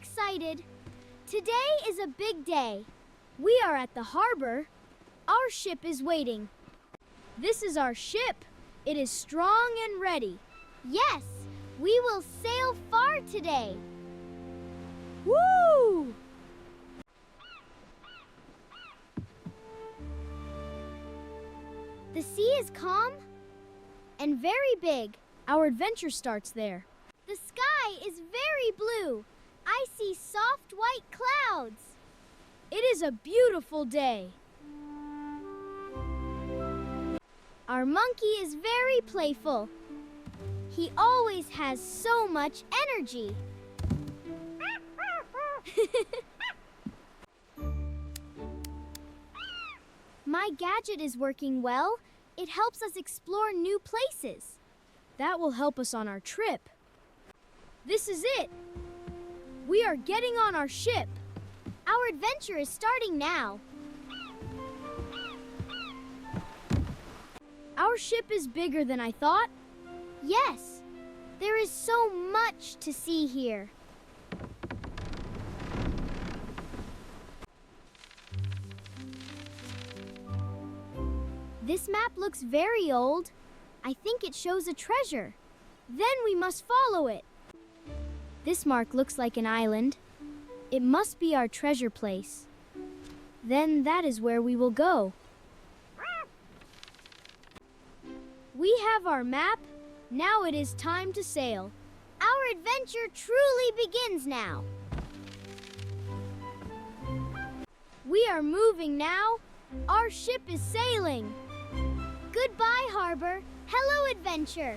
excited. Today is a big day. We are at the harbor. Our ship is waiting. This is our ship. It is strong and ready. Yes, we will sail far today. Woo! The sea is calm and very big. Our adventure starts there. The sky is very blue. I see soft white clouds. It is a beautiful day. Our monkey is very playful. He always has so much energy. My gadget is working well. It helps us explore new places. That will help us on our trip. This is it. We are getting on our ship. Our adventure is starting now. Our ship is bigger than I thought. Yes, there is so much to see here. This map looks very old. I think it shows a treasure. Then we must follow it. This mark looks like an island. It must be our treasure place. Then that is where we will go. We have our map. Now it is time to sail. Our adventure truly begins now. We are moving now. Our ship is sailing. Goodbye, harbor. Hello, adventure.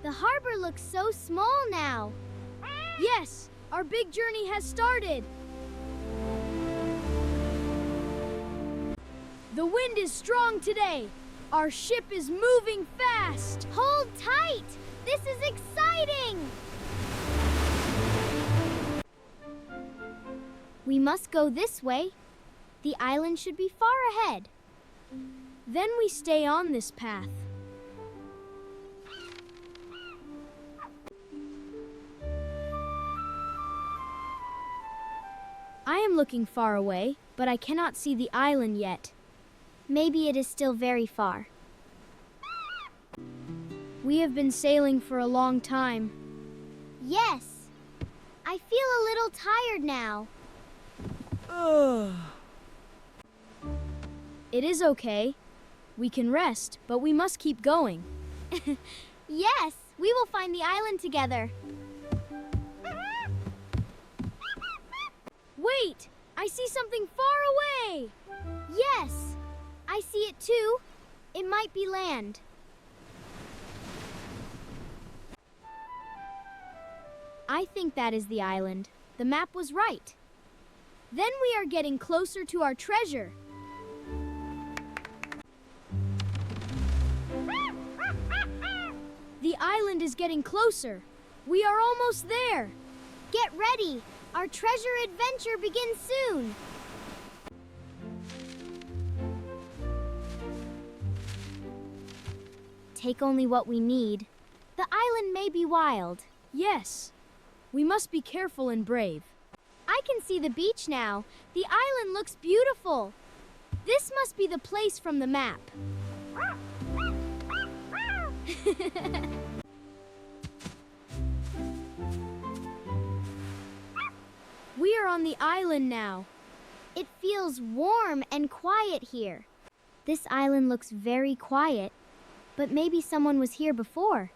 The harbor looks so small now. Yes, our big journey has started. The wind is strong today. Our ship is moving fast. Hold tight. This is exciting. We must go this way. The island should be far ahead. Then we stay on this path. I am looking far away, but I cannot see the island yet. Maybe it is still very far. We have been sailing for a long time. Yes. I feel a little tired now. It is okay. We can rest, but we must keep going. Yes, we will find the island together. Wait! I see something far away! Yes, I see it too. It might be land. I think that is the island. The map was right. Then we are getting closer to our treasure. The island is getting closer. We are almost there. Get ready. Our treasure adventure begins soon. Take only what we need. The island may be wild. Yes. We must be careful and brave. I can see the beach now. The island looks beautiful. This must be the place from the map. We are on the island now. It feels warm and quiet here. This island looks very quiet, but maybe someone was here before.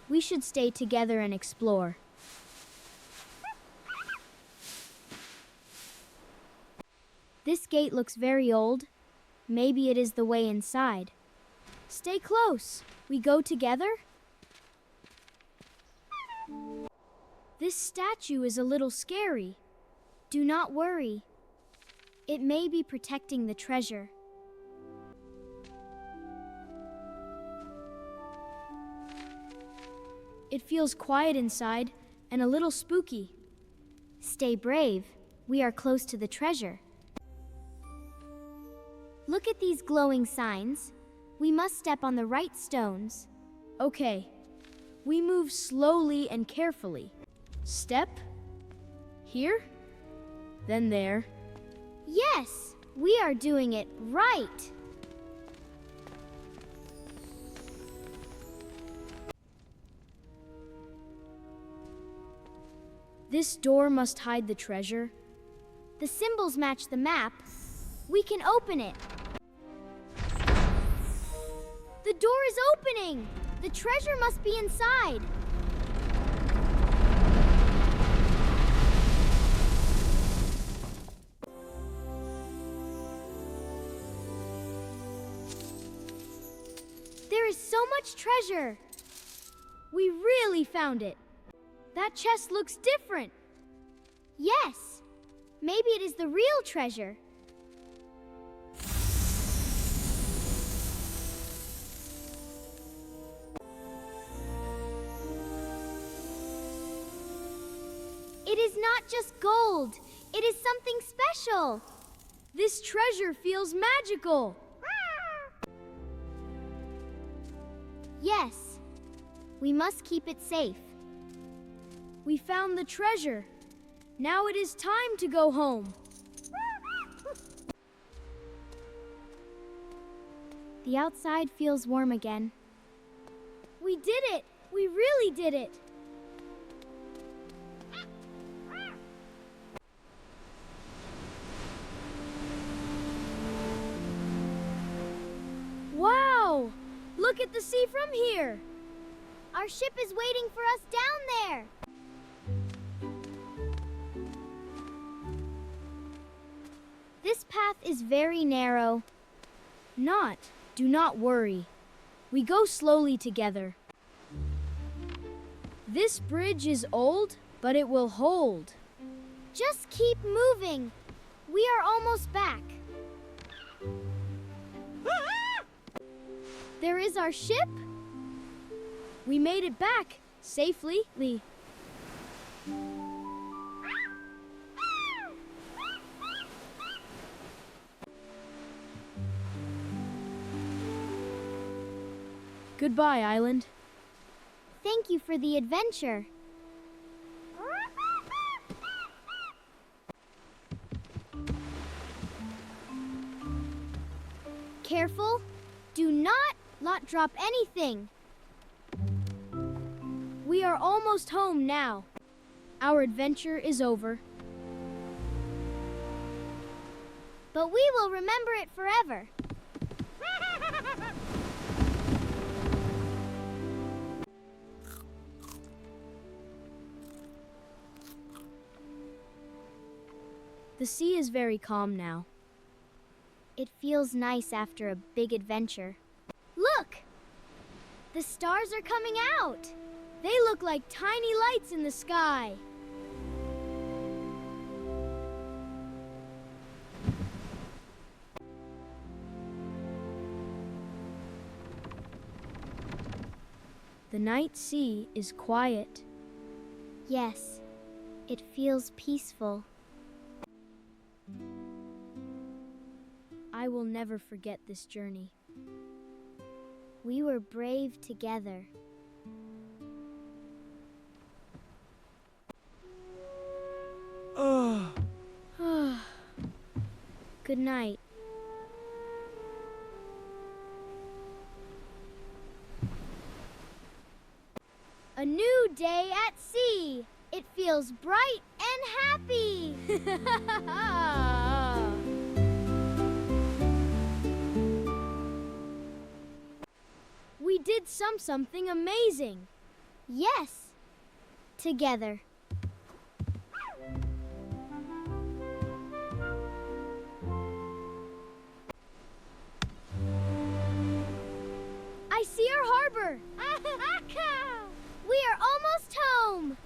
We should stay together and explore. This gate looks very old. Maybe it is the way inside. Stay close. We go together? This statue is a little scary. Do not worry. It may be protecting the treasure. It feels quiet inside and a little spooky. Stay brave. We are close to the treasure. Look at these glowing signs. We must step on the right stones. Okay. We move slowly and carefully. Step. Here. Then there. Yes, we are doing it right. This door must hide the treasure. The symbols match the map. We can open it. The door is opening! The treasure must be inside. There is so much treasure. We really found it. That chest looks different. Yes, maybe it is the real treasure. It is not just gold. It is something special. This treasure feels magical. Yes, we must keep it safe. We found the treasure. Now it is time to go home. The outside feels warm again. We did it! We really did it! Wow! Look at the sea from here! Our ship is waiting for us down there! This path is very narrow. Do not worry. We go slowly together. This bridge is old, but it will hold. Just keep moving. We are almost back. There is our ship. We made it back safely. Goodbye, island. Thank you for the adventure. Careful. Do not drop anything. We are almost home now. Our adventure is over. But we will remember it forever. The sea is very calm now. It feels nice after a big adventure. Look! The stars are coming out! They look like tiny lights in the sky. The night sea is quiet. Yes, it feels peaceful. I will never forget this journey. We were brave together. Good night. A new day at sea. It feels bright and happy. We did something amazing. Yes, together. I see our harbor. We are almost home.